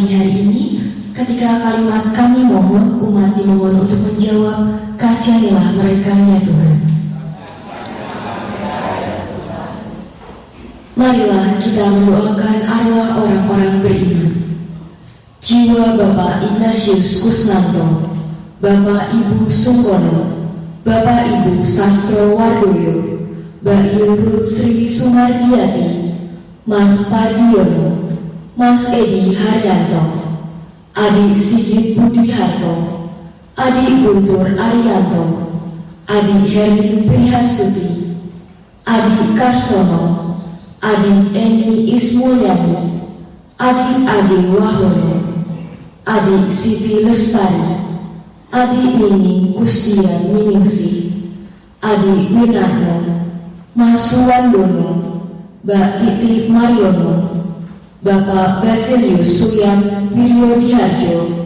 pagi hari ini, ketika kalimat kami mohon, umat dimohon untuk menjawab, kasihanilah mereka ya Tuhan. Marilah kita mendoakan arwah orang-orang beriman. Jiwa Bapak Ignatius Kusnanto, Bapak Ibu Sungkono, Bapak Ibu Sastro Wardoyo, Mbak Yurut Sri Sumardiati, Mas Padiono, Mas Edi Haryanto, Adik Sigit Budi Harto, Adik Guntur Arianto, Adik Herlin Prihastuti, Adik Karsono, Adik Eni Ismulyani, Adik Ade Wahono, Adik Siti Lestari, Adik Nining Kustian Miningsih, Adik Winarno, Mas Suwandono, Mbak Titi Mariono, Bapak Basilius Suyan Wiryodiharjo,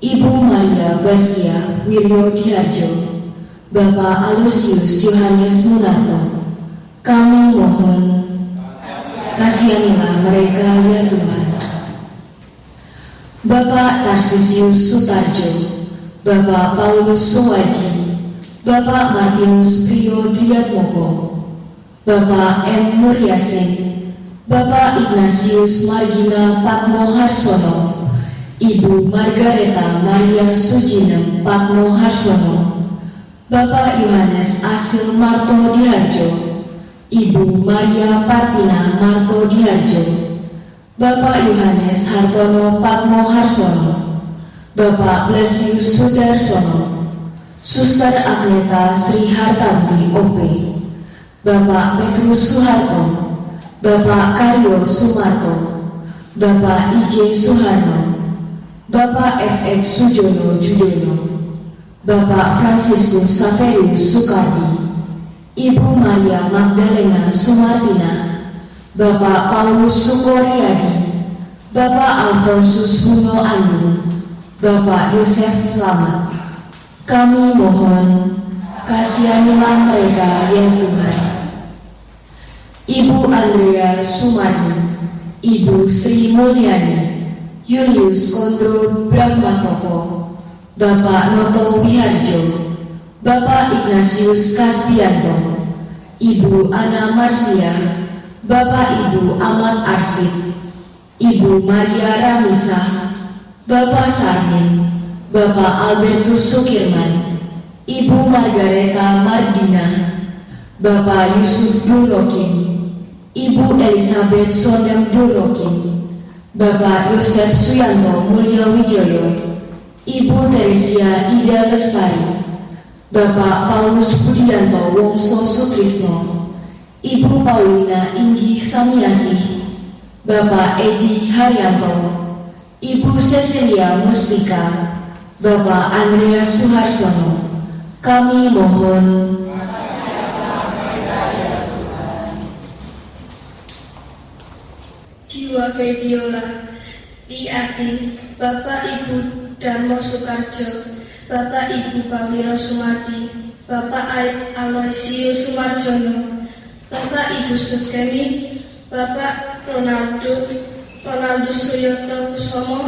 Ibu Maria Basia Wiryodiharjo, Bapak Alusius Yohanes Munarto, kami mohon kasihanilah mereka ya Tuhan. Bapak Tarsisius Sutarjo, Bapak Paulus Suwaji, Bapak Martinus Priyo Diatmoko, Bapak M. Muryasin, Bapak Ignatius Margina Patmo Harsono, Ibu Margareta Maria Sujinem Patmo Harsono, Bapak Yohanes Asil Marto Diharjo, Ibu Maria Partina Marto Diharjo, Bapak Yohanes Hartono Patmo Harsono, Bapak Blesius Sudarsono, Suster Agneta Sri Hartanti OP, Bapak Petrus Suharto, Bapak Karyo Sumarto, Bapak I.J. Suharno, Bapak F.X. Sujono Judono, Bapak Franciscus Saverius Sukardi, Ibu Maria Magdalena Sumartina, Bapak Paulus Sukoryadi, Bapak Alfonsus Huno Andung, Bapak Yosef Selamat, kami mohon kasihanilah mereka ya Tuhan. Ibu Andrea Sumarni, Ibu Sri Mulyani, Julius Kondro Brahmatoko, Bapak Noto Wiharjo, Bapak Ignatius Kastianto, Ibu Ana Marsia, Bapak Ibu Ahmad Arsif, Ibu Maria Ramisa, Bapak Sarmin, Bapak Albertus Sukirman, Ibu Margareta Mardina, Bapak Yusuf Durokim, Ibu Elizabeth Sondem Durokim, Bapak Yosef Suyanto Mulya Wijoyo, Ibu Teresia Ida Lestari, Bapak Paulus Budianto Wongso Sutrisno, Ibu Paulina Inggi Samiasih, Bapak Edi Haryanto, Ibu Cecilia Mustika, Bapak Andreas Suharsono, kami mohon Jiwa Febiola, Liati, Bapak Ibu Darmo Sukarjo, Bapak Ibu Pawiro Sumardi, Bapak Aloysius Sumarjono, Bapak Ibu Sugemi, Bapak Ronaldus Suyoto Kusumo,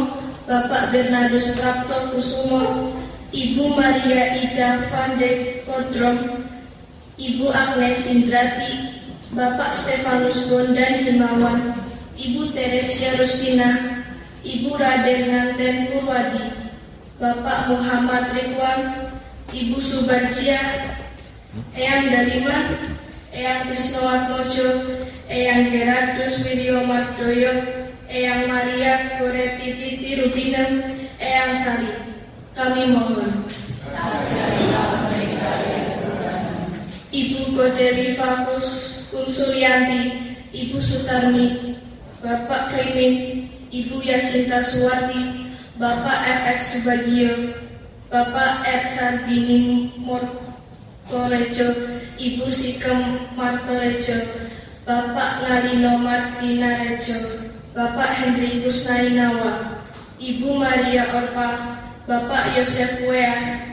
Bapak Bernardus Prapto Kusumo, Ibu Maria Ida van de Kodrom, Ibu Agnes Indrati, Bapak Stefanus Bondan Himawan, Ibu Teresia Rustina, Ibu Raden Nganten Purwadi, Bapak Muhammad Ridwan, Ibu Subajia, Eyang Daliman, Eyang Krisnawatmojo, Eyang Gerardus Wiryo Mardoyo, Eyang Maria Goreti Titi Rubinem, Eyang Sari, kami mohon. Ibu Godeli Fakus Kunsuryanti, Ibu Sutarmi, Bapak Krimin, Ibu Yasinta Suwarti, Bapak FX Subagio, Bapak Eksan Bini Mortorejo, Ibu Sikem Martorejo, Bapak Ngalino Martina Rejo, Bapak Hendrikus Nainawa, Ibu Maria Orpa, Bapak Yosef Wea,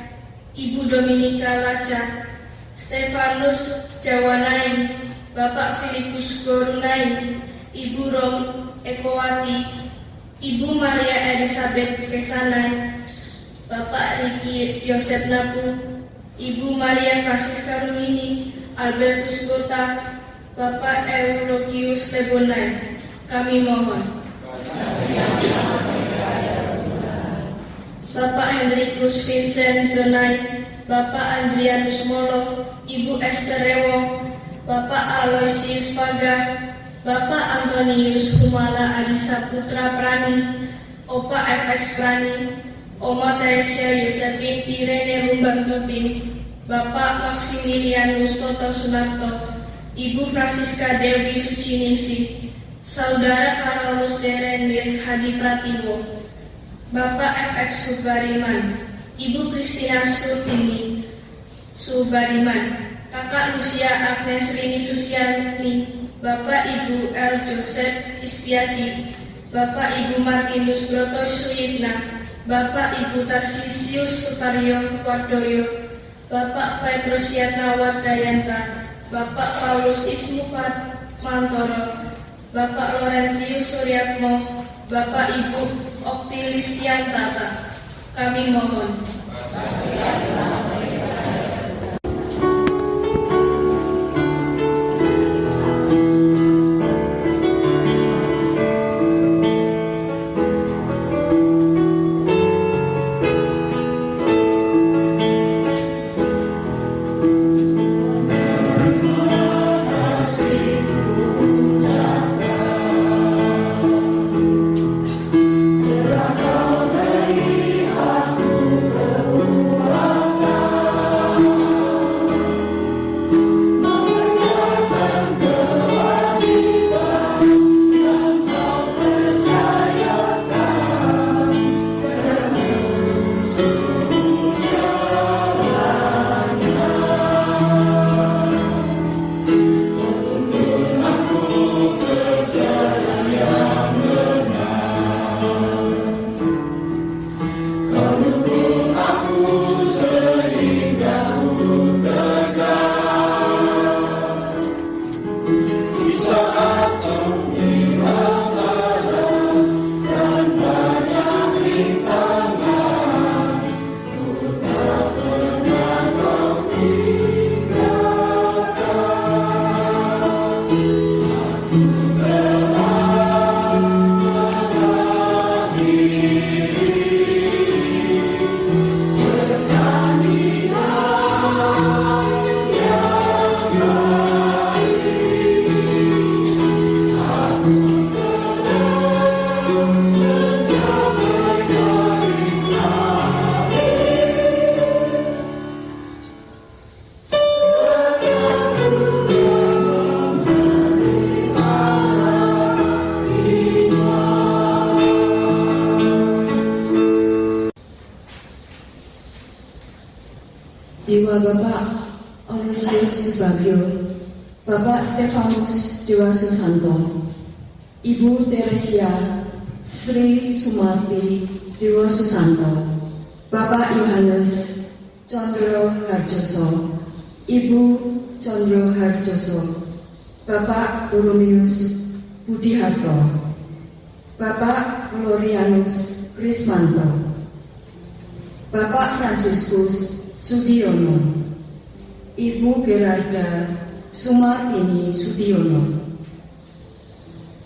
Ibu Dominika Laca, Stefanus Jawanai, Bapak Filipus Gorunai, Ibu Rom Ekowati, Ibu Maria Elizabeth Kesanai, Bapak Riki Yosef Napu, Ibu Maria Francisca Rumini, Albertus Gota, Bapak Eulogius Lebonai, kami mohon. Bapak Hendrikus Vincent Zonai, Bapak Andrianus Molo, Ibu Esther Rewo, Bapak Aloysius Paga, Bapak Antonius Humala Adisa Putra Prani, Opa FX Prani, Oma Teresia Yosefin Irene Lumbang Topin, Bapak Maximilianus Toto Sunarto, Ibu Francisca Dewi Suciningsih, Saudara Karolus Derendil Hadi Pratiwo, Bapak FX Subariman, Ibu Kristina Surtini Subariman, Kakak Lucia Agnes Rini Susiani, Bapak Ibu L. Joseph Istiadi, Bapak Ibu Martinus Broto Suyitna, Bapak Ibu Tarsisius Sutaryo Wardoyo, Bapak Petrus Yatna Wardayanta, Bapak Paulus Ismu Mantoro, Bapak Lorenzius Suryatmo, Bapak Ibu Oktilistian Tata, kami mohon. Dewa Bapak Aloysius Subagio, Bapak Stefanus Dewa Susanto, Ibu Teresia Sri Sumarti Dewa Susanto, Bapak Yohanes Condro Harjoso, Ibu Condro Harjoso, Bapak Urumius Budiharto, Bapak Glorianus Krismanto, Bapak Fransiskus Sudiono, Ibu Gerarda Sumartini Sudiono,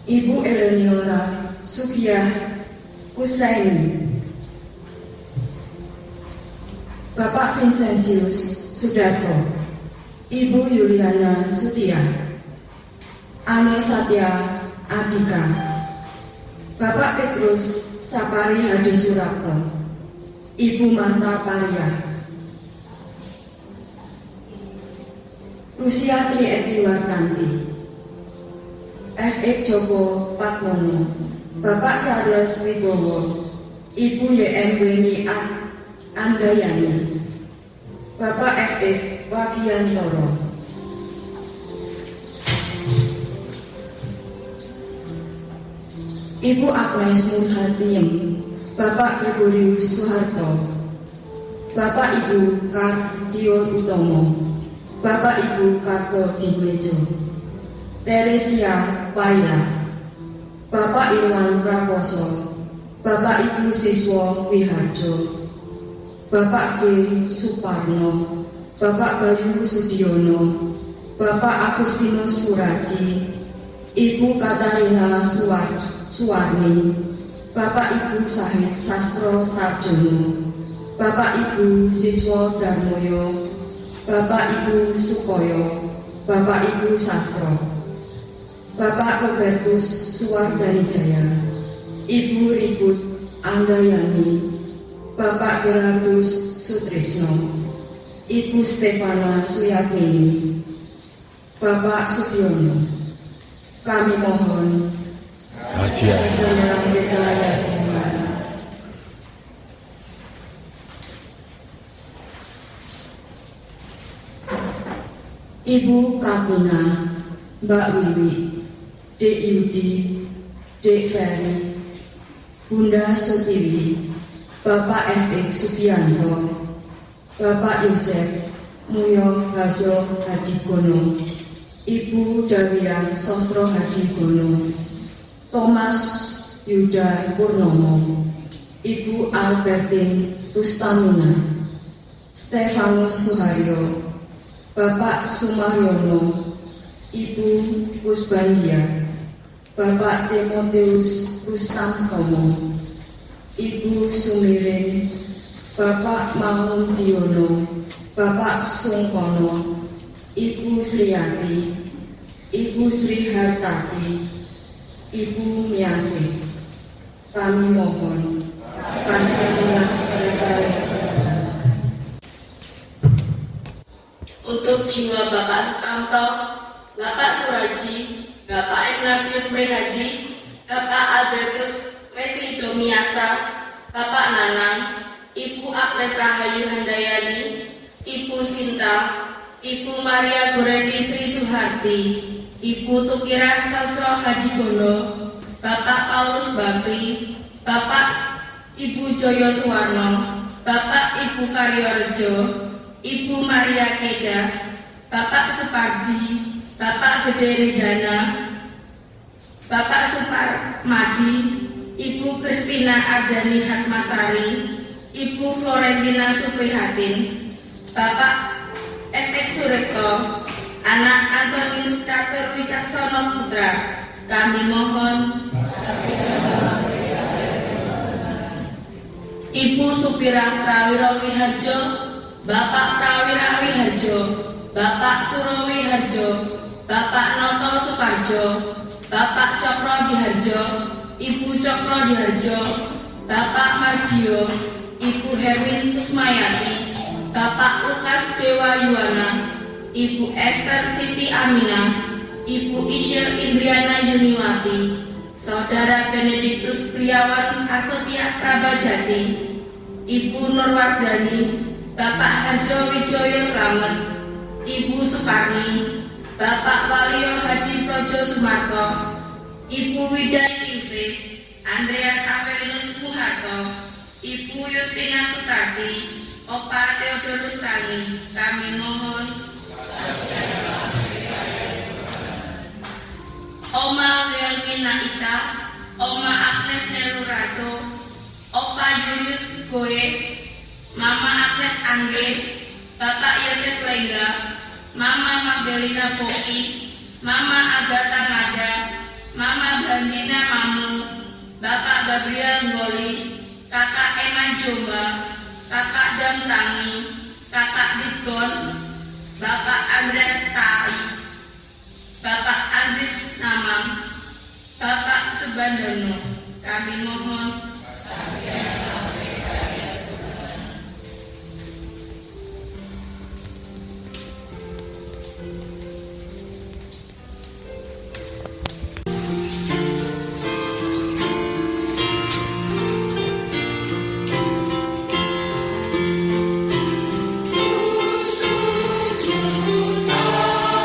Ibu Eleonora Sugiyah Kusaini, Bapak Vincentius Sudarto, Ibu Yuliana Sutia, Ane Satya Adika, Bapak Petrus Sapari Hadi Surapto, Ibu Marta Paria, Lucia Tri Etiwartanti, F.X. Joko Patmono, Bapak Charles Wibowo, Ibu Y.M. Weni Andayani, Bapak F.X. Wagiantoro, Ibu Agnes Murhatiem, Bapak Gregorius Soeharto, Bapak Ibu Kardio Utomo, Bapak Ibu Karto Dimejo, Teresia Paila, Bapak Irwan Prakoso, Bapak Ibu Siswa Wiharjo, Bapak D. Suparno, Bapak Bayu Sudiono, Bapak Agustinus Suraji, Ibu Katarina Suwarni, Bapak Ibu Sahid Sastro Sarjono, Bapak Ibu Siswa Darmoyo, Bapak Ibu Sukoyo, Bapak Ibu Sastro, Bapak Robertus Suwardanijaya, Ibu Ribut Andayani, Bapak Gerardus Sutrisno, Ibu Stefana Suyatmini, Bapak Sudiono. Kami mohon Kasihan. Ibu Katina, Mbak Wiwi, Dek Yudi, Dek Ferry, Bunda Sutiwi, Bapak F.X. Sugianto, Bapak Yosef Muyo Haso Hadigono, Ibu Dawiyah Sostro Hadigono, Thomas Yuda Purnomo, Ibu Albertin Rustamina, Stefanus Suharyo, Bapak Sumaryono, Ibu Pusbandia, Bapak Timoteus Rustamtomo, Ibu Sumirin, Bapak Mangundiono, Bapak Sungkono, Ibu Sriyati, Ibu Sri Hartati, Ibu Miasi. Kami mohon kasihanlah mereka yang Untuk jiwa Bapak Sukamto, Bapak Suraji, Bapak Ignatius Prihadi, Bapak Albertus Residomiasa, Bapak Nanang, Ibu Agnes Rahayu Handayani, Ibu Sinta, Ibu Maria Goredi Sri Suharti, Ibu Tukira Sastro Hadigono, Bapak Paulus Bakri, Bapak Ibu Joyo Suwarno, Bapak Ibu Karyorejo, Ibu Maria Keda, Bapak Supardi, Bapak Gede Ridana, Bapak Suparmadi, Ibu Kristina Ardani Hatmasari, Ibu Florentina Suprihatin, Bapak F.X. Surekto, anak Antonius Catur Wicaksono Putra. Kami mohon Ibu Supirah Prawiro Wiharjo, Bapak Prawira Wiharjo, Bapak Surowi Harjo, Bapak Noto Sukarjo, Bapak Cokro Diharjo, Ibu Cokro Diharjo, Bapak Marjio, Ibu Hermin Kusmayati, Bapak Lukas Dewa Yuwana, Ibu Esther Siti Aminah, Ibu Isyel Indriana Yuniwati, Saudara Benediktus Priawan Asotia Prabajati, Ibu Nurwardani, Bapak Harjo Wijoyo Slamet, Ibu Sukarni, Bapak Walio Hadi Projo Sumarto, Ibu Widai Ningsih, Andreas Avelinus Muharto, Ibu Yustina Sutarti, Opa Theodorus Tani. Kami mohon Oma Helmina Ita, Oma Agnes Neluraso, Opa Julius Goe, Mama Agnes Angge, Bapak Yosef Lengga, Mama Magdalena Poki, Mama Agatha Ngada, Mama Bandina Mamu, Bapak Gabriel Ngoli, Kakak Eman Jomba, Kakak Dam Tangi, Kakak Ditgons, Bapak Andres Tai, Bapak Andris Namang, Bapak Subandono. Kami mohon Tuhan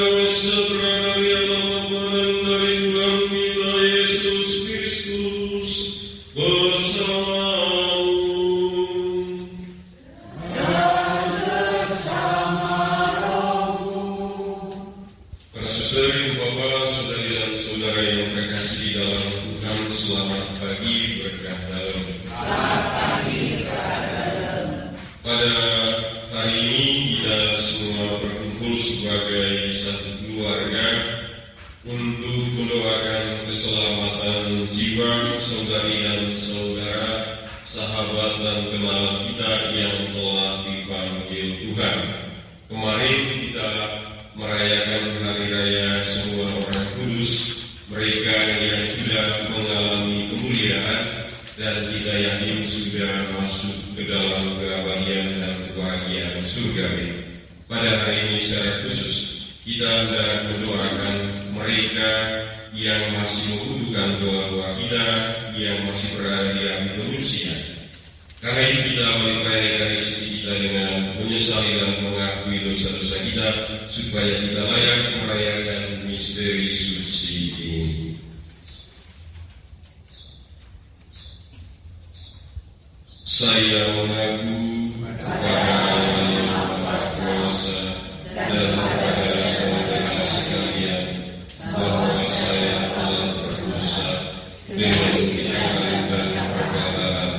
damai sejahtera dari Allah Bapa dan dari Tuhan kita Yesus Kristus bersamamu. Para saudara, ibu bapak, saudari dan saudara yang terkasih di dalam Tuhan, selamat pagi berkah dalam. Pada hari ini kita semua berkumpul sebagai satu keluarga untuk mendoakan keselamatan jiwa saudari dan saudara, sahabat dan kenalan kita yang telah dipanggil Tuhan. Kemarin kita merayakan hari raya semua orang kudus, mereka yang sudah mengalami kemuliaan dan kita yakin sudah masuk ke dalam keabadian dan kebahagiaan surgawi. Pada hari ini secara khusus kita hendak mendoakan mereka yang masih membutuhkan doa-doa kita, yang masih berada di akhir manusia. Karena itu kita merayakan istri kita dengan menyesali dan mengakui dosa-dosa kita, supaya kita layak merayakan misteri suci ini. Saya mengaku kepada Allah yang Maha Kuasa dan kepada saudara sekalian bahwa saya telah berdosa dengan pikiran dan perkataan,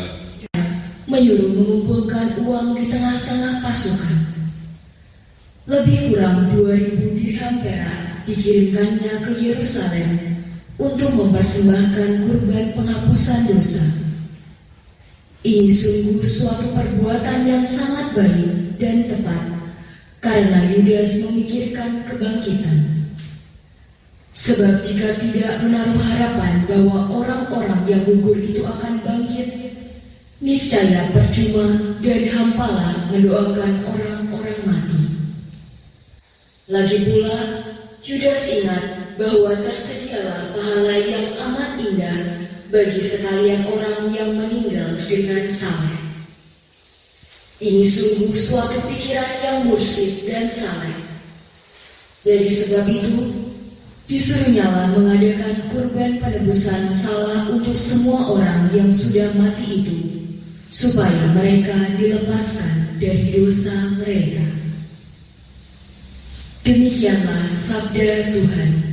menyuruh mengumpulkan uang di tengah-tengah pasukan. Lebih kurang 2.000 dirham perak dikirimkannya ke Yerusalem untuk mempersembahkan kurban penghapusan dosa. Ini sungguh suatu perbuatan yang sangat baik dan tepat, karena Yudas memikirkan kebangkitan. Sebab jika tidak menaruh harapan bahwa orang-orang yang gugur itu akan bangkit, niscaya percuma dan hampalah mendoakan orang-orang mati. Lagi pula, Yudas ingat bahwa tersedialah pahala yang amat indah bagi sekalian orang yang meninggal dengan saleh. Ini sungguh suatu pikiran yang mursyid dan saleh. Dari sebab itu, disuruhnyalah mengadakan kurban penebusan salah untuk semua orang yang sudah mati itu, supaya mereka dilepaskan dari dosa mereka. Demikianlah sabda Tuhan.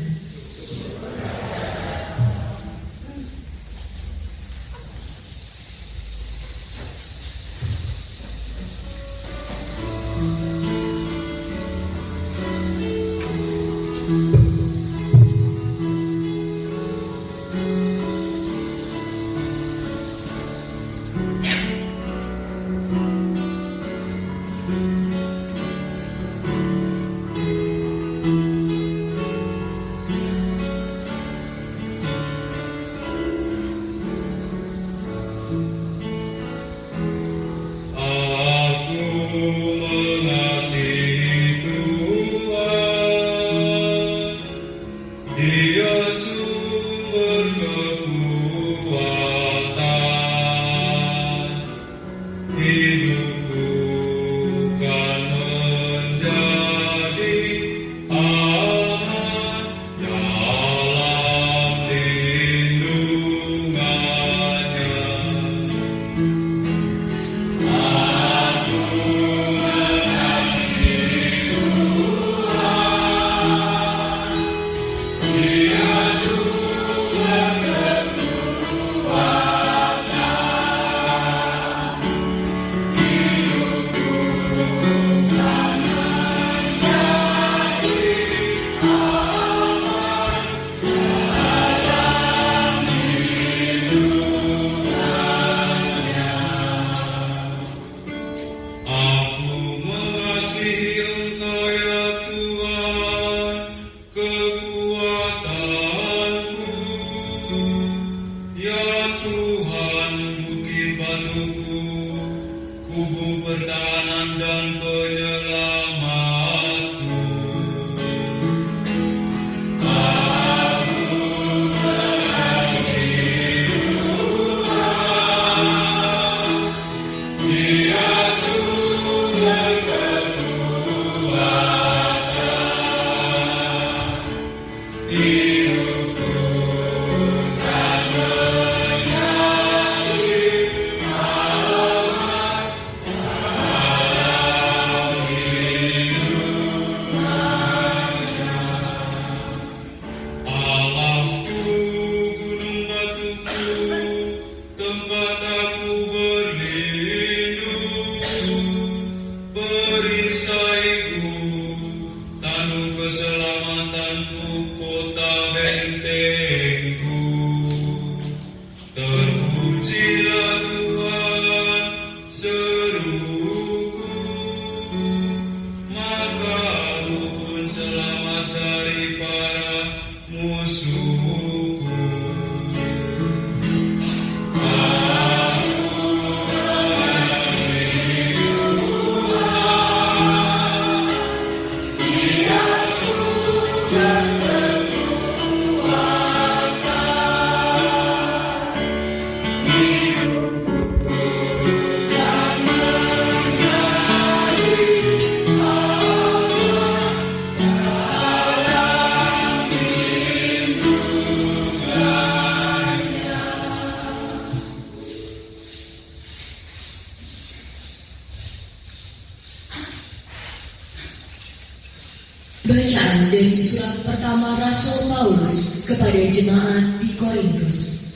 Bacaan dari surat pertama Rasul Paulus kepada jemaat di Korintus.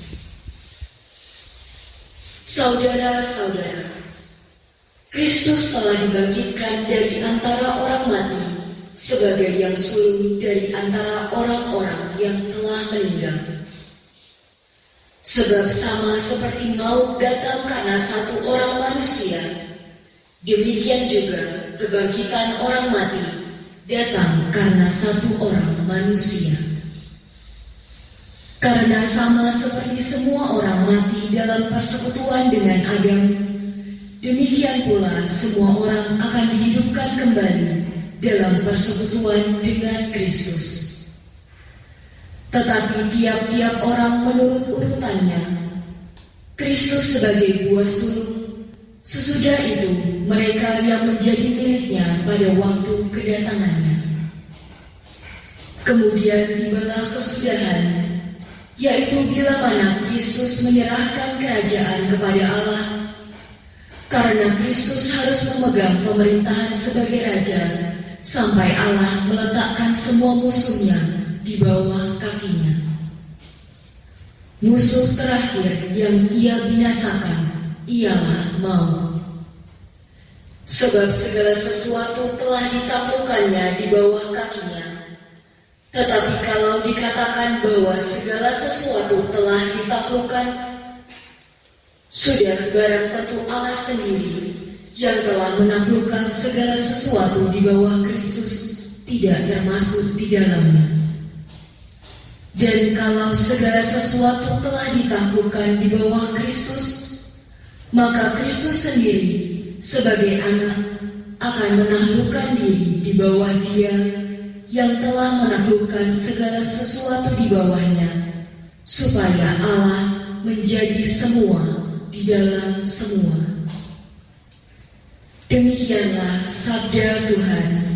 Saudara-saudara, Kristus telah dibangkitkan dari antara orang mati sebagai yang sulung dari antara orang-orang yang telah meninggal. Sebab sama seperti maut datang karena satu orang manusia, demikian juga kebangkitan orang mati datang karena satu orang manusia. Karena sama seperti semua orang mati dalam persekutuan dengan Adam, demikian pula semua orang akan dihidupkan kembali dalam persekutuan dengan Kristus. Tetapi tiap-tiap orang menurut urutannya, Kristus sebagai buah sulung, sesudah itu mereka yang menjadi miliknya pada waktu kedatangannya. Kemudian tibalah kesudahan, yaitu bila mana Kristus menyerahkan kerajaan kepada Allah, karena Kristus harus memegang pemerintahan sebagai Raja, sampai Allah meletakkan semua musuhnya di bawah kakinya. Musuh terakhir yang ia binasakan ialah maut. Sebab segala sesuatu telah ditaklukkannya di bawah kakinya. Tetapi kalau dikatakan bahwa segala sesuatu telah ditaklukkan, sudah barang tentu Allah sendiri yang telah menaklukkan segala sesuatu di bawah Kristus tidak termasuk di dalamnya. Dan kalau segala sesuatu telah ditaklukkan di bawah Kristus, maka Kristus sendiri sebagai anak akan menaklukkan diri di bawah Dia yang telah menaklukkan segala sesuatu di bawahnya, supaya Allah menjadi semua di dalam semua. Demikianlah sabda Tuhan.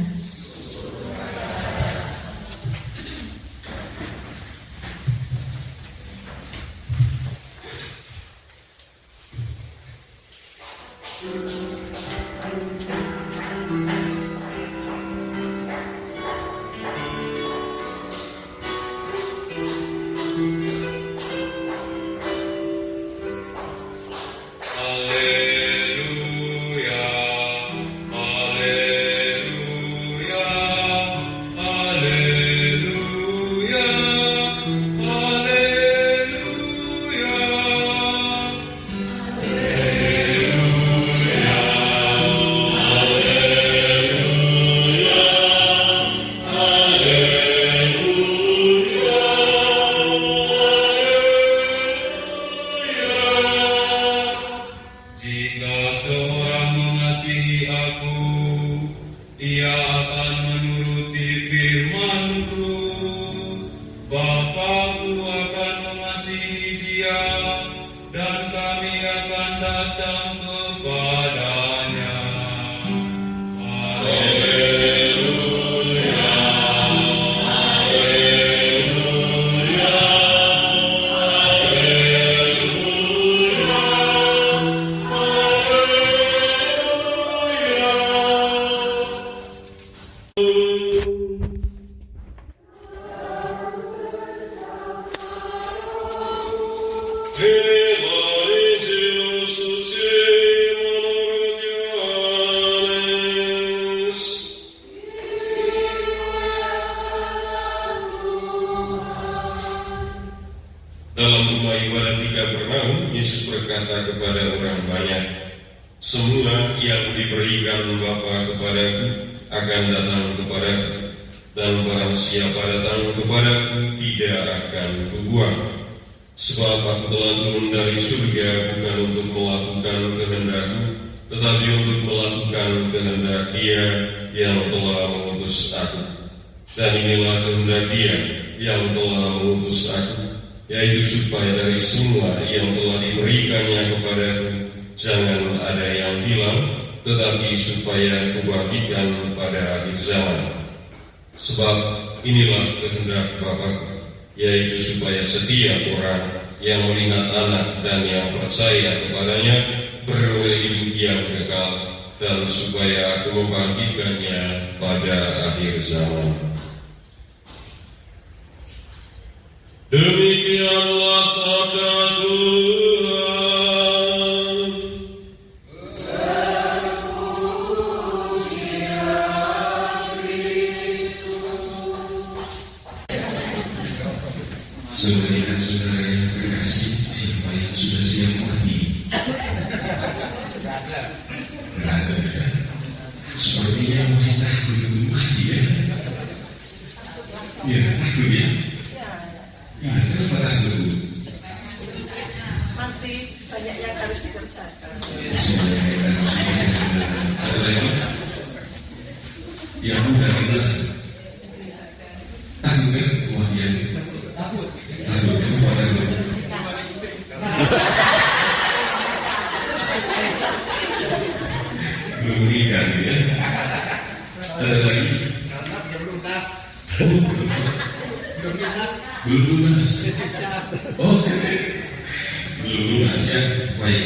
rumah ibadat di Kapernaum, Yesus berkata kepada orang banyak, "Semua yang diberikan Bapa kepadaku akan datang kepadaku, dan barang siapa datang kepadaku tidak akan kubuang. Sebab aku telah turun dari surga bukan untuk melakukan kehendakku, tetapi untuk melakukan kehendak Dia yang telah mengutus aku. Dan inilah kehendak Dia yang telah mengutus aku, yaitu supaya dari semua yang telah diberikannya kepadaku jangan ada yang hilang, tetapi supaya kubangkitkan pada akhir zaman. Sebab inilah kehendak Bapa, yaitu supaya setiap orang yang melihat Anak dan yang percaya kepadanya beroleh hidup yang kekal, dan supaya aku membangkitkannya pada akhir zaman." Demikianlah sabda Tuhan. Saudara dan saudara yang terkasih, siapa yang sudah siap mati? Berada, sepertinya masih takut untuk mati ya. Ya, takut ya. Ya, kenapa takut? Masih banyak yang harus dikerjakan. Ada lagi? Yang mudah kita takut kan kematian? Takut. Kenapa takut? Belum nikah ya? Ada lagi? Belum lunas. Oh, belum lunas ya. Baik.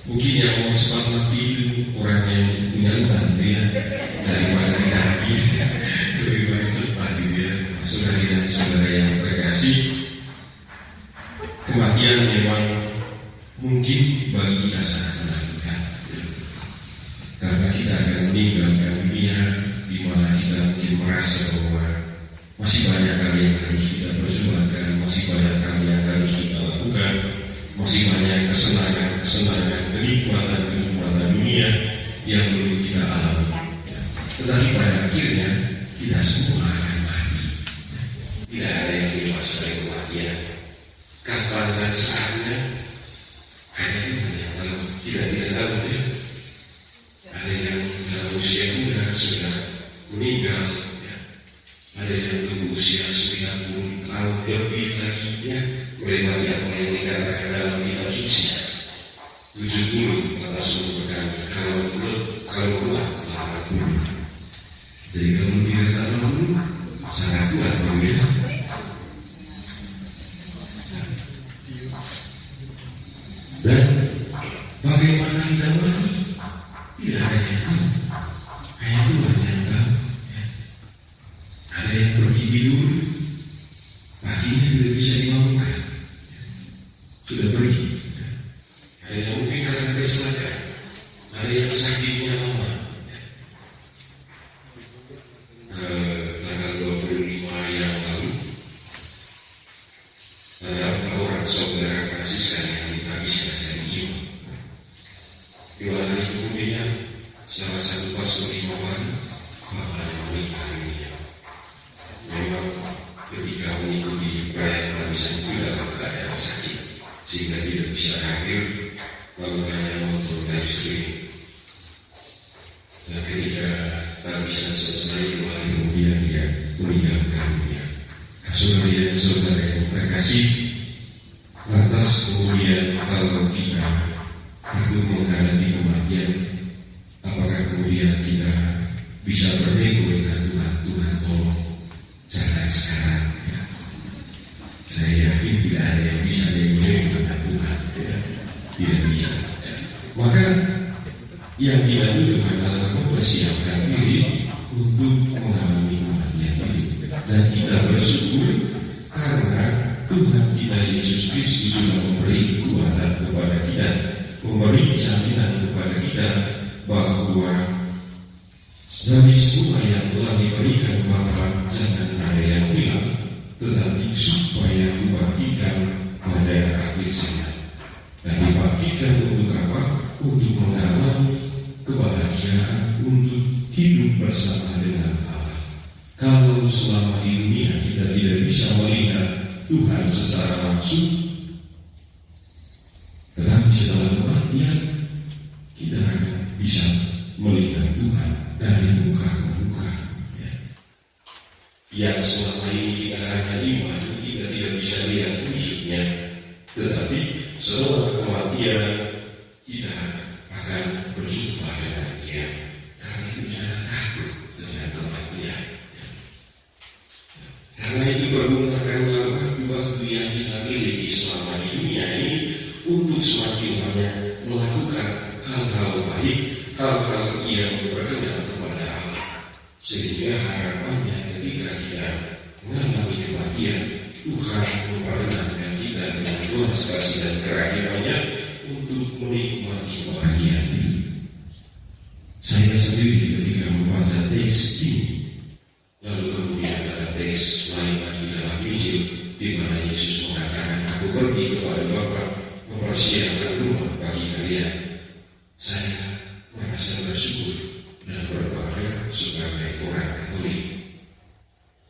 Mungkin yang mau cepat mati itu orang yang punya utang ya, daripada lagi lebih baik cepat ya. Saudara dan saudara yang terkasih, kematian memang mungkin bagi kita sangat menakutkan ya. Karena kita akan meninggalkan dunia di mana kita mungkin merasa bahwa masih banyak hal yang harus kita perjuangkan, masih banyak hal yang harus kita lakukan, masih banyak kesenangan, kenikmatan dunia yang belum kita alami. Tetapi pada akhirnya kita semua akan mati. Tidak ada yang dewasa yang kematian. Kapan dan saatnya hanya Tuhan yang tahu. Kita tidak tahu ya. Ada yang dalam usia muda sudah meninggal. Ada yang tunggu usia 90 tahun lebih lagi ya, melewati apa yang dikatakan dalam kitab suci. 70 kata suruh kami, kalau kuat 80. Jadi kalau dia 80 sangat kuat ya. Dan bagaimana kita mati? Tidak ada yang tahu, hanya Tuhan yang tahu. Ada yang pergi tidur, paginya tidak bisa dibangunkan, sudah pergi. Ada yang mungkin karena kecelakaan, ada yang sakitnya lama. Tanggal 25 yang lalu, ada orang saudara Franciscan yang dihabiskan dari jiwa. 2 hari kemudian, salah satu pastor di Mawari, bapaknya meninggal dunia. Memang ketika mengikuti perayaan Warisan itu dalam keadaan sakit sehingga tidak bisa hadir, lalu hanya untuk live streaming. Dan ketika Warisan selesai 2 hari kemudian dia meninggalkan dunia. Saudara dan saudara yang terkasih, lantas kemudian kalau kita takut menghadapi kematian, apakah kemudian kita bisa bernego dengan Tuhan tolong jangan sekarang ya. Saya yakin tidak ada yang bisa menghadapi dengan Tuhan ya. Tidak bisa ya. Maka yang kita butuhkan adalah mempersiapkan diri untuk mengalami kematian itu. Dan kita bersyukur karena Tuhan kita Yesus Kristus sudah memberi kekuatan kepada kita, memberi jaminan kepada kita bahwa dari semua yang telah diberikan Bapa jangan ada yang hilang, tetapi supaya kubangkitkan pada dilahirkan untuk apa? Untuk mengalami kebahagiaan, untuk hidup bersama dengan Allah. Kalau selama di dunia kita tidak bisa melihat Tuhan secara langsung, tetapi setelah kematian kita akan bisa melihat Tuhan dari muka ke muka. Yang selama ini kita hanya iman, kita tidak bisa lihat wujudnya, tetapi setelah kematian kita akan berjumpa dengan Dia. Karena itu jangan takut dengan kematian. Karena itu pergunakanlah waktu-waktu yang kita miliki selama di dunia ini untuk semakin banyak melakukan hal-hal baik, hal-hal yang berkenan kepada Allah. Sehingga harapannya ketika kita mengalami kematian, Tuhan memperkenankan kita dengan belas kasih dan kerahimannya untuk menikmati kebahagiaan itu. Saya sendiri ketika membaca teks ini, lalu kemudian ada teks lain lagi dalam Injil di mana Yesus mengatakan, "Aku pergi kepada Bapa mempersiapkan rumah bagi kalian." Saya merasa bersyukur dan berbangga sebagai orang Katolik.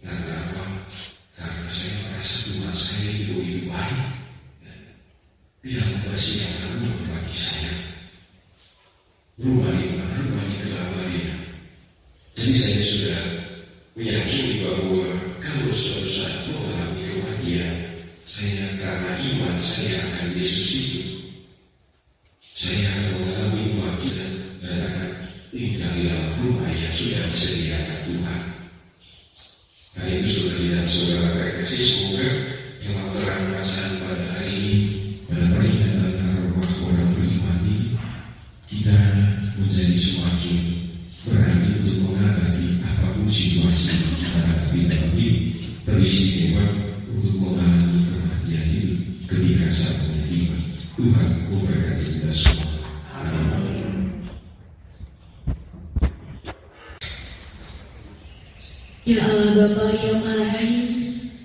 Karena apa? Karena saya merasa Tuhan saya itu begitu baik. Dia mempersiapkan rumah bagi saya. Rumah di mana? Rumah di keabadian. Jadi saya sudah meyakini bahwa kalau suatu saat mengalami kematian, saya karena iman saya akan Yesus itu, saya akan mengalami kebahagiaan dan akan tinggal di dalam rumah yang sudah disediakan Tuhan. Karena itu saudari dan saudara terkasih, semoga dalam terang bacaan pada hari ini, pada peringatan arwah orang beriman ini, kita menjadi semakin berani untuk menghadapi apapun situasi yang kita hadapi dalam hidup, teristimewa untuk mengalami kematian itu ketika saatnya tiba. Tuhan memberkati kita semua. Amin. Ya Allah Bapa yang Maha Rahim,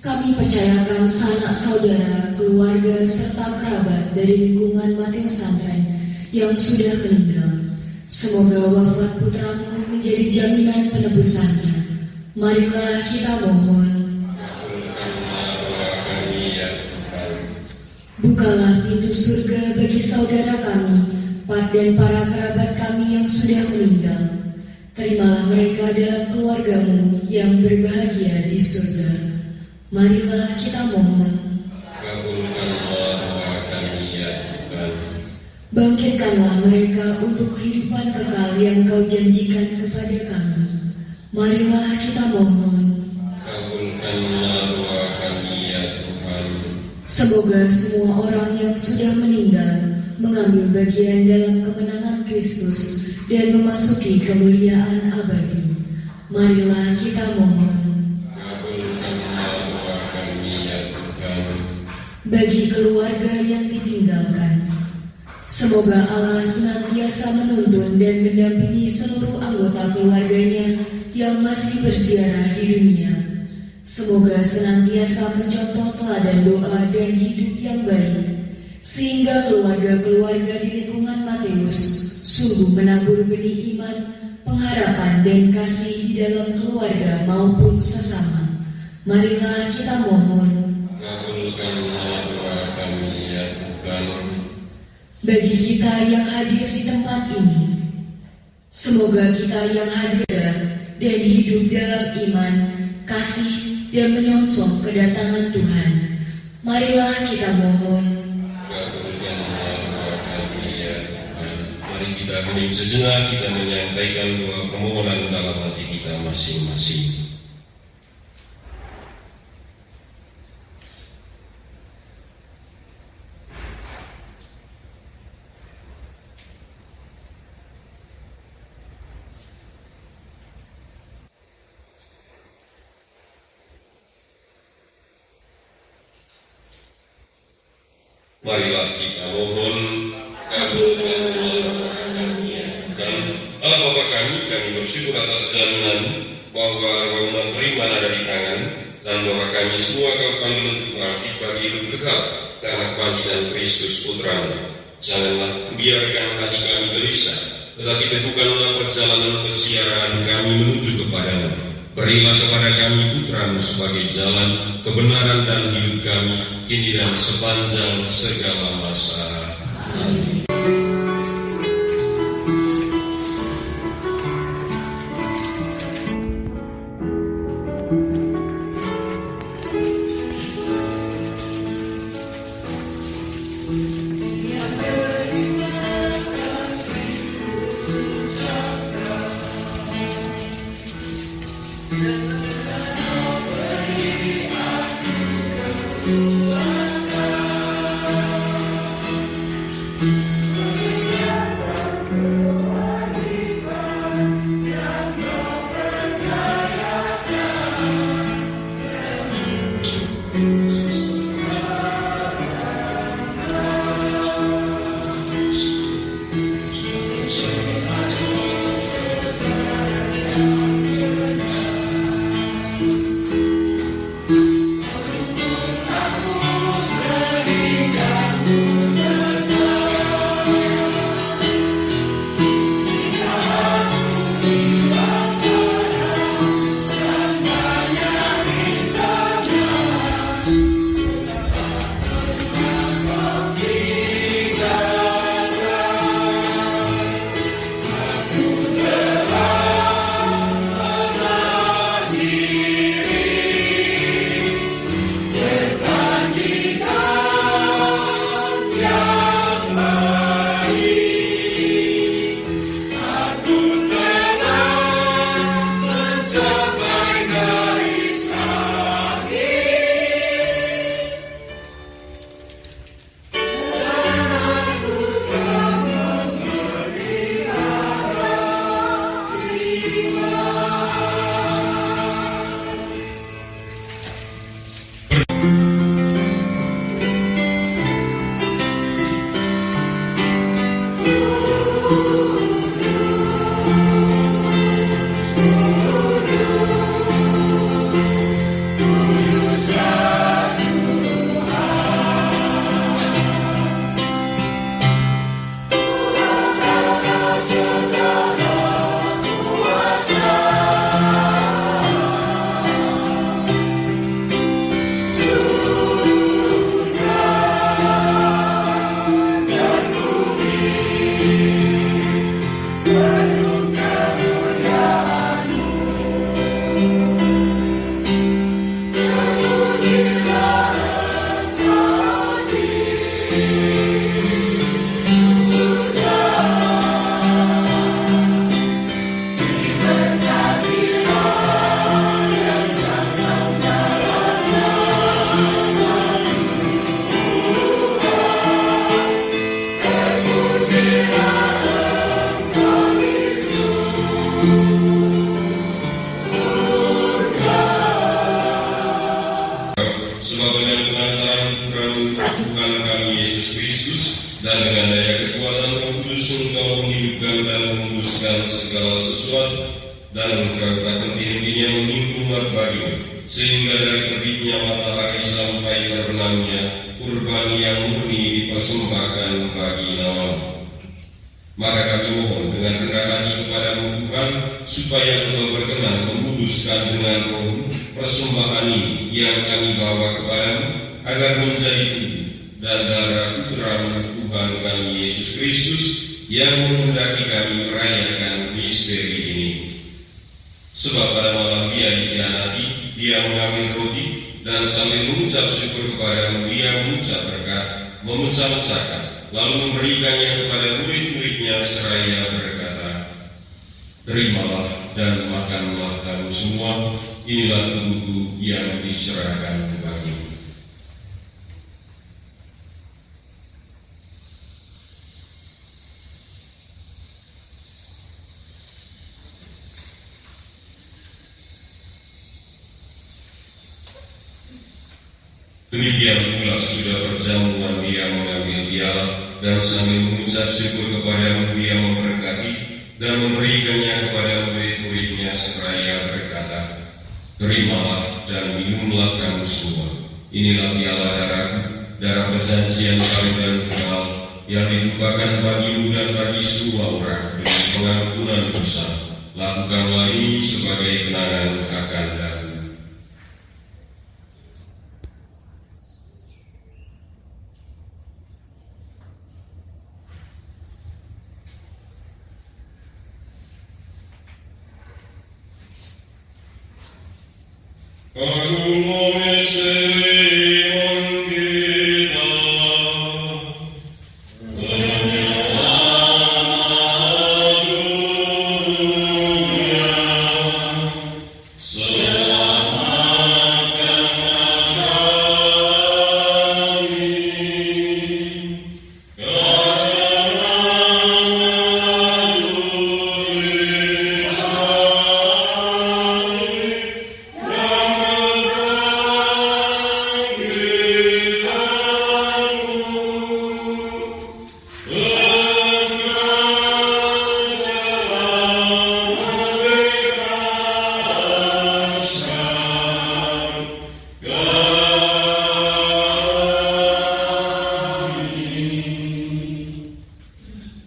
kami percayakan sanak saudara, keluarga, serta kerabat dari lingkungan Matius Santren yang sudah meninggal. Semoga wafat putramu menjadi jaminan penebusannya. Marilah kita mohon. Bukalah pintu surga bagi saudara kami, dan para kerabat kami yang sudah meninggal. Terimalah mereka dalam keluargamu yang berbahagia di surga. Marilah kita mohon. Kabulkanlah doa kami ya Tuhan. Bangkitkanlah mereka untuk kehidupan kekal yang Kau janjikan kepada kami. Marilah kita mohon. Kabulkanlah doa kami ya Tuhan. Semoga semua orang yang sudah meninggal mengambil bagian dalam kemenangan Kristus dan memasuki kemuliaan abadi. Marilah kita mohon. Kabulkanlah doa kami ya Tuhan. Bagi keluarga yang ditinggalkan, semoga Allah senantiasa menuntun dan mendampingi seluruh anggota keluarganya yang masih berziarah di dunia. Semoga senantiasa mencontoh teladan doa dan hidup yang baik, sehingga keluarga-keluarga di lingkungan Matius sungguh menabur benih iman, pengharapan dan kasih di dalam keluarga maupun sesama. Marilah kita mohon. Kabulkanlah doa kami ya Tuhan. Bagi kita yang hadir di tempat ini, semoga kita yang hadir dan hidup dalam iman, kasih, dan menyongsong kedatangan Tuhan. Marilah kita mohon. Kabulkanlah doa kami ya Tuhan. Mari kita hening sejenak, kita menyampaikan doa permohonan dalam hati kita masing-masing. Marilah kita mohon. Kabulkanlah doa kami ya Tuhan. Allah Bapa kami bersyukur atas jaminan bahwa arwah umat beriman ada di tangan, dan bahwa kami semua Kau panggil untuk bangkit bagi hidup kekal karena kebangkitan Kristus Putra-Mu. Janganlah biarkan hati kami gelisah, tetapi teguhkanlah perjalanan persiaran kami menuju kepadamu. Berilah kepada kami putramu sebagai jalan, kebenaran dan hidup kami, kini dan sepanjang segala masa. Amin. Sebab dengan pengantaran putramu Tuhan kami Yesus Kristus, dan dengan daya kekuatan Roh Kudus Engkau menghidupkan dan menguduskan segala sesuatu, dan Engkau akan henti-hentinya menimbul umat bagimu, sehingga dari terbitnya matahari sampai terbenamnya kurban yang murni dipersembahkan bagi namamu. Maka kami mohon dengan rendah hati kepadamu Tuhan, supaya Engkau berkenan menguduskan dengan Roh persembahan ini yang kami bawa kepadamu, agar menjadi tubuh dan darah putramu Tuhan kami Yesus Kristus, yang menghendaki kami merayakan misteri ini. Sebab pada malam Dia dikhianati, Dia mengambil roti, dan sambil mengucap syukur kepadamu, Dia mengucap berkat, memecah-mecahkan, lalu memberikannya kepada murid-muridnya seraya berkata, "Terimalah dan makanlah kamu semua, inilah tubuhku yang diserahkan bagimu." Demikian pula sesudah perjamuan Dia mengambil piala, dan sambil mengucap syukur kepadamu Dia memberkati dan memberikannya kepada murid-muridnya seraya berkata, "Terimalah dan minumlah kamu semua, inilah piala darahku, darah perjanjian baru dan kekal, yang dibukakan bagimu dan bagi semua orang dengan pengampunan dosa. Lakukanlah ini sebagai kenangan akan dahulu.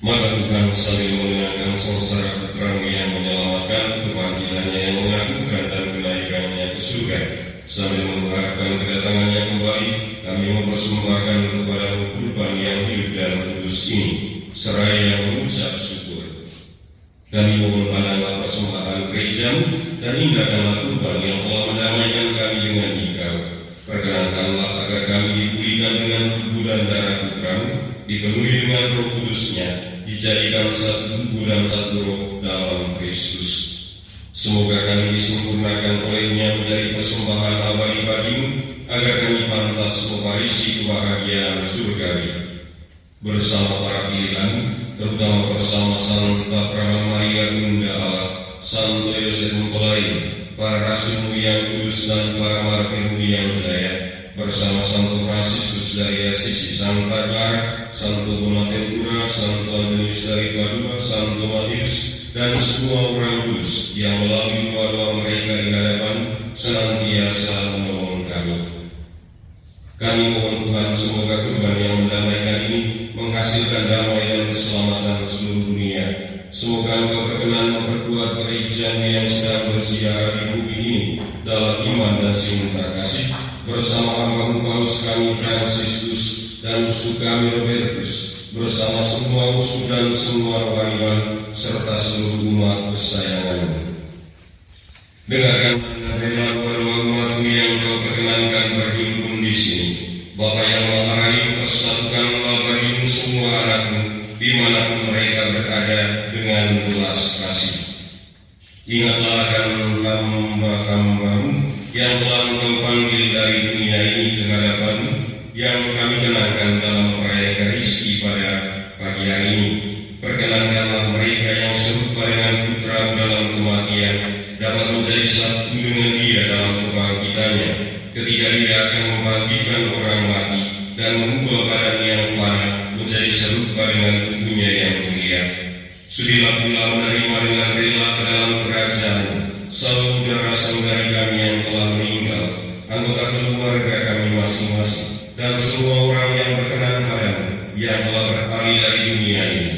Maka Tuhan sambil mengenangkan sengsara putramu yang menyelamatkan, kebangkitannya yang mengagumkan dan kenaikannya ke surga, sambil mengharapkan kedatangannya kembali, kami mempersembahkan kepadamu kurban yang hidup dan kudus ini, seraya mengucap syukur. Kami mohon pandanglah persembahan gerejamu dan indahkanlah kurban yang telah mendamaikan kami dengan Engkau. Perkenankanlah agar kami dipulihkan dengan tubuh dan darah putramu, dipenuhi dengan Roh Kudusnya, dijadikan satu tubuh dan satu roh dalam Kristus. Semoga kami disempurnakan olehnya menjadi persembahan abadi bagimu, agar kami pantas mewarisi kebahagiaan surgawi. Bersama para pilihanmu, terutama bersama Santa Prana Maria Bunda Allah, Santo Yosef Mempelai, para rasulmu yang kudus dan para martirmu yang jaya, bersama Santo Fransiskus dari Assisi, Santa Clara, Santo Bonaventura, Santo Antonius dari Padua, Santo Matius, dan semua orang kudus yang melalui doa-doa mereka di hadapan senantiasa menolong kami. Kami mohon Tuhan, semoga kurban yang mendamaikan ini menghasilkan damai dan keselamatan seluruh dunia. Semoga Engkau berkenan memperkuat gereja-Mu yang sedang berziarah di bumi ini dalam iman dan cinta kasih, bersama hamba-Mu Paus kami Fransiskus dan uskup kami Robertus, bersama semua uskup dan semua rohaniwan serta seluruh umat kesayangan-Mu. Dengarkan dengan rela doa-doa umat-Mu yang Kau perkenankan berhimpun di sini. Bapa yang Maha Rahim, persatukanlah bagimu semua anak-Mu dimanapun mereka berada dengan belas kasih. Ingatlah akan hamba-hamba-Mu yang telah Engkau panggil dari dunia ini ke hadapan-Mu, yang kami kenangkan dalam perayaan Ekaristi pada pagi hari ini. Perkenankanlah mereka yang serupa dengan Putra-Mu dalam kematian dapat menjadi satu dengan Dia dalam kebangkitannya, ketika Dia akan membangkitkan orang mati dan mengubah badan yang fana menjadi serupa dengan tubuhnya yang mulia. Sudilah pula menerima dengan rela ke dalam kerajaan saudara-saudari kami yang telah meninggal, anggota keluarga kami masing-masing, dan semua orang yang berkenan padamu yang telah beralih dari dunia ini.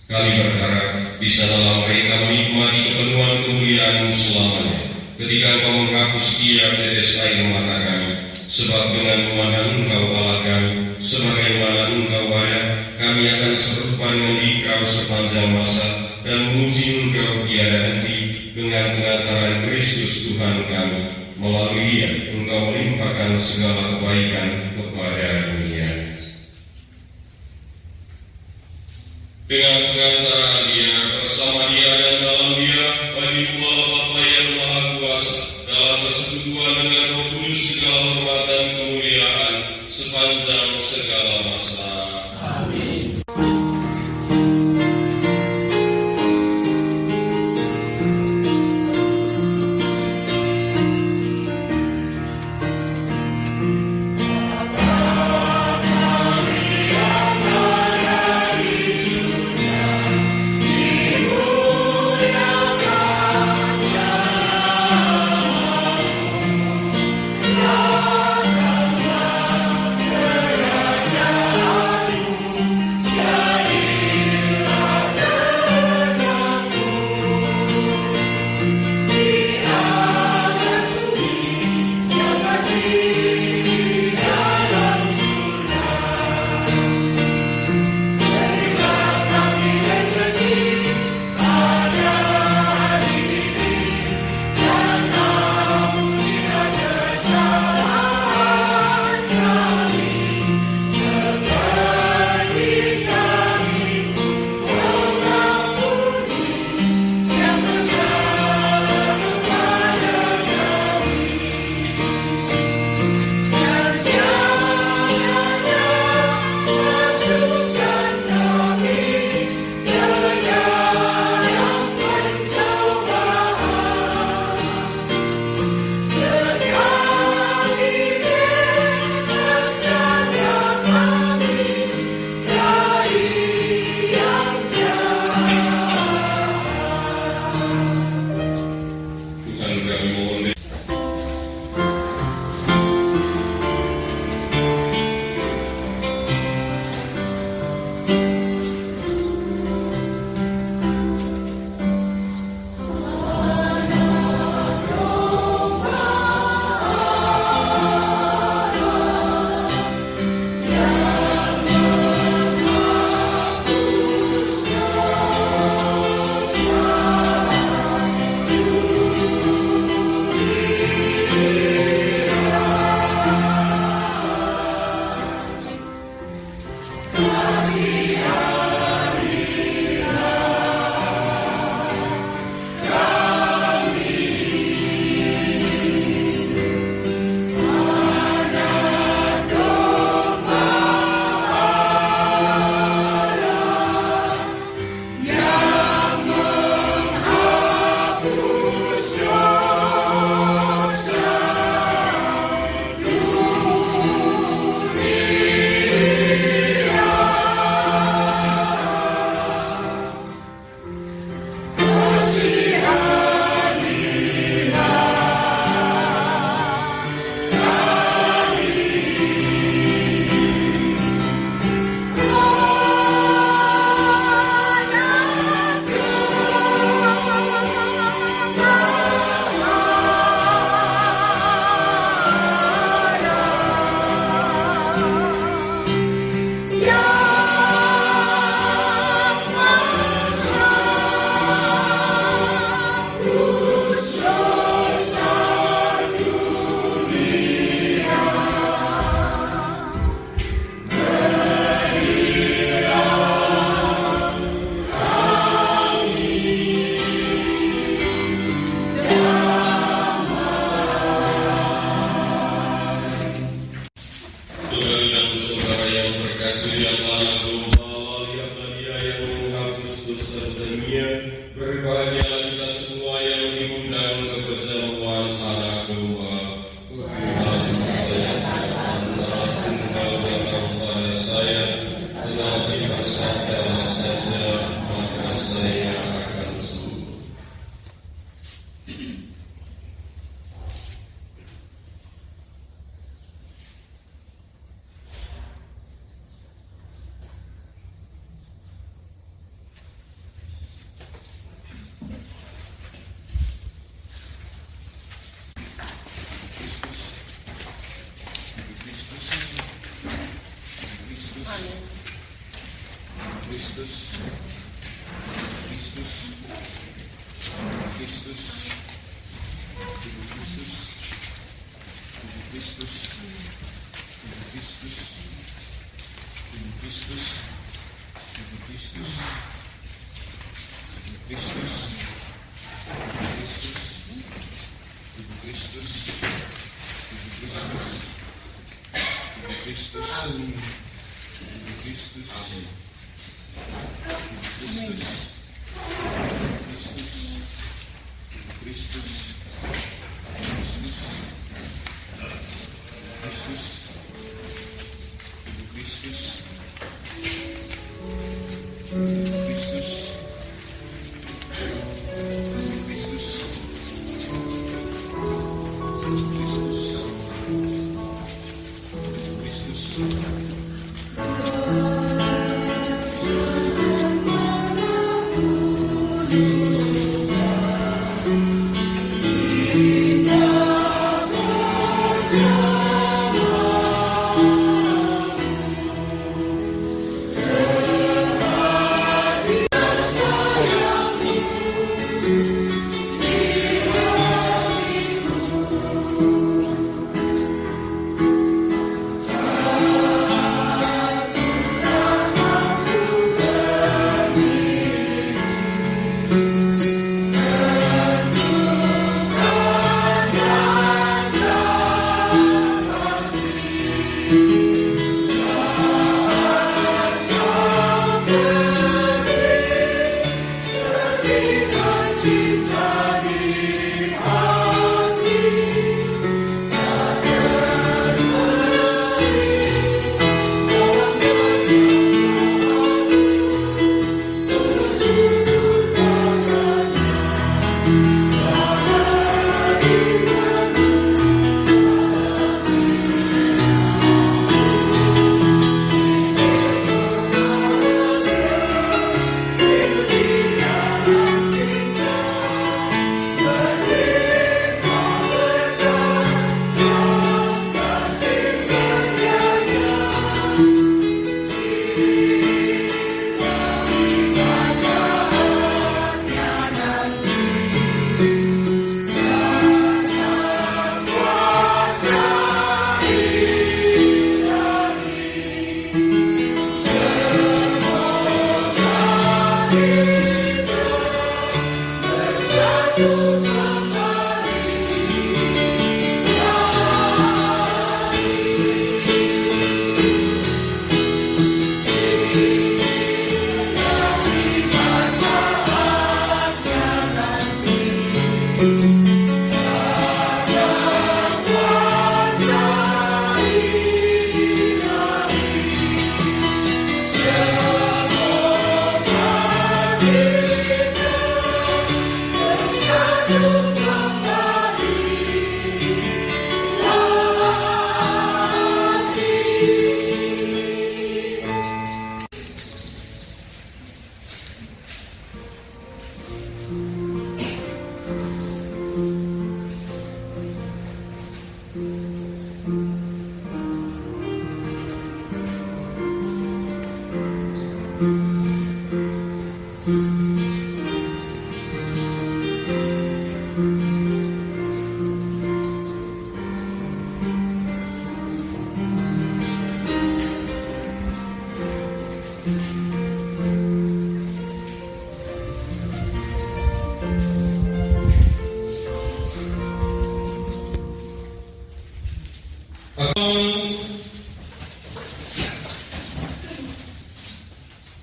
Kami berharap bisa dalam mereka menikmati kepenuhan kemuliaan-Mu selamanya, ketika Engkau menghapus tiap tetes air mata kami, sebab dengan memandang Engkau Allah kami, sebagaimana Engkau ada, kami akan serupa dengan Engkau sepanjang masa, dan memuji Engkau tiada henti dengan pengantaran Kristus Tuhan kami. Melalui Dia, Engkau melimpahkan segala kebaikan kepada dunia. Dengan pengantaran Dia, bersama Dia dan dalam Dia, bagi pula Bapa yang Maha Kuasa, dalam persekutuan dengan Roh Kudus segala hormat dan kemuliaan sepanjang segala masa. Amin. Amin. Bersediakanlah Tuhan yang dia yang menghapus dosa dunia. Berbahagialah kita semua yang diundang ke perjamuan anak domba. Tuhan saya antara tunggal datang pada saya, tetapi bersabdalah saja maka saya akan sembuh. Kristus, Kristus, Kristus, Tubuh Kristus, Tubuh Kristus, Tubuh Kristus, Tubuh Kristus, Tubuh Kristus, Tubuh Kristus, Tubuh Kristus, Tubuh Kristus, Tubuh Kristus, Tubuh Kristus, Tubuh Kristus. Kristus, Kristus, Kristus, Kristus, Kristus, Kristus, Kristus, Kristus, Kristus.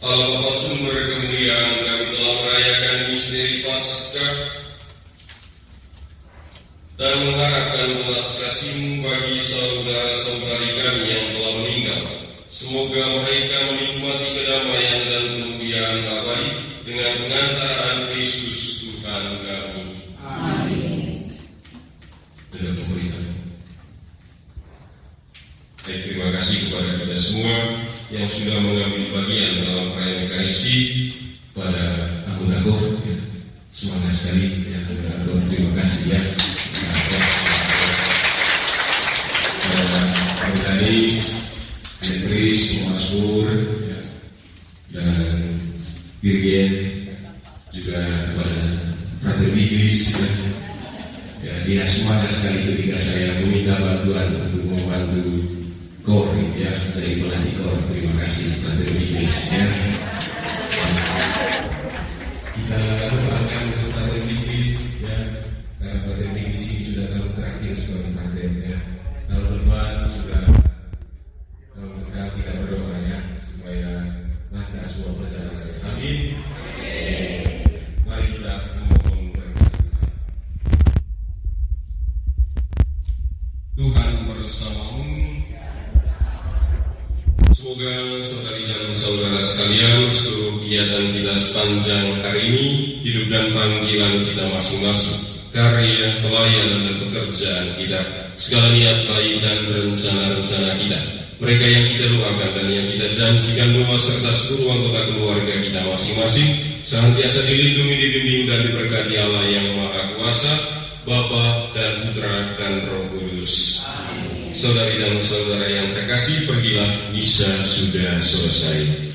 Allah Bapa sumber kemuliaan, kami telah merayakan misteri Paskah dan mengharapkan belas kasih-Mu bagi saudara-saudari kami yang telah meninggal. Semoga mereka menikmati kedamaian dan kemuliaan abadi dengan pengantaraan Kristus Tuhan kami. Amin. Dalam pemberitaan. Baik, terima kasih kepada kita semua yang sudah mengambil bagian dalam perayaan Ekaristi. Pada anggota KOR, ya. Semangat sekali ya anggota KOR. Terima kasih ya. Pak Danis, Direktris, Masmur, ya, dan Dirjen, juga kepada Frater Biglis, ya, dia semangat sekali ketika saya meminta bantuan untuk membantu KOR, ya, jadi pelatih KOR. Terima kasih Frater Biglis, ya. Kita doakan untuk Frater Biglis, ya, karena Frater Biglis ini sudah tahun terakhir sebagai frater, ya. Tahun depan sudah tahun dekat kita berdoa ya supaya lancar semua perjalanan. Amin. Mari kita memohon kepada Tuhan bersamamu. Semoga saudari dan saudara sekalian, seluruh kegiatan kita sepanjang hari ini, hidup dan panggilan kita masing-masing, karya, pelayanan dan pekerjaan kita, segala niat baik dan rencana-rencana kita, mereka yang kita doakan dan yang kita janjikan bahwa serta seluruh anggota keluarga kita masing-masing senantiasa dilindungi, dibimbing dan diberkati Allah yang Maha Kuasa, Bapa dan Putra dan Roh Kudus. Saudari dan saudara yang terkasih, pergilah, misa sudah selesai.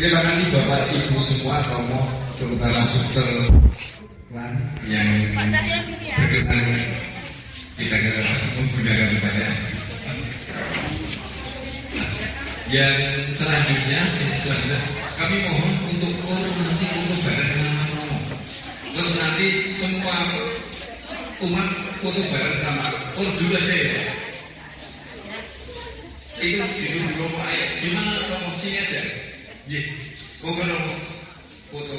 Terima kasih Bapak Ibu semua, Romo, terutama Suster yang berkenan kita menggunakan ibadah. Yang selanjutnya siswa kami mohon untuk nanti untuk bareng sama Romo. Terus nanti semua umat foto bareng sama dulu aja ya. Itu di Romo ayo gimana Romo sini aja. Ye, moga Romo foto.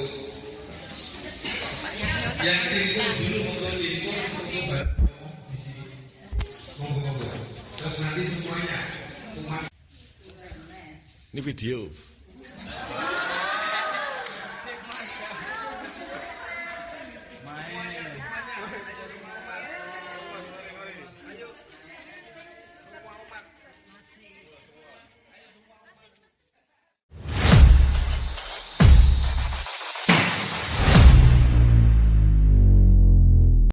Yang info dulu foto bareng di sini. Moga. Terus nanti semuanya umat. Ini video.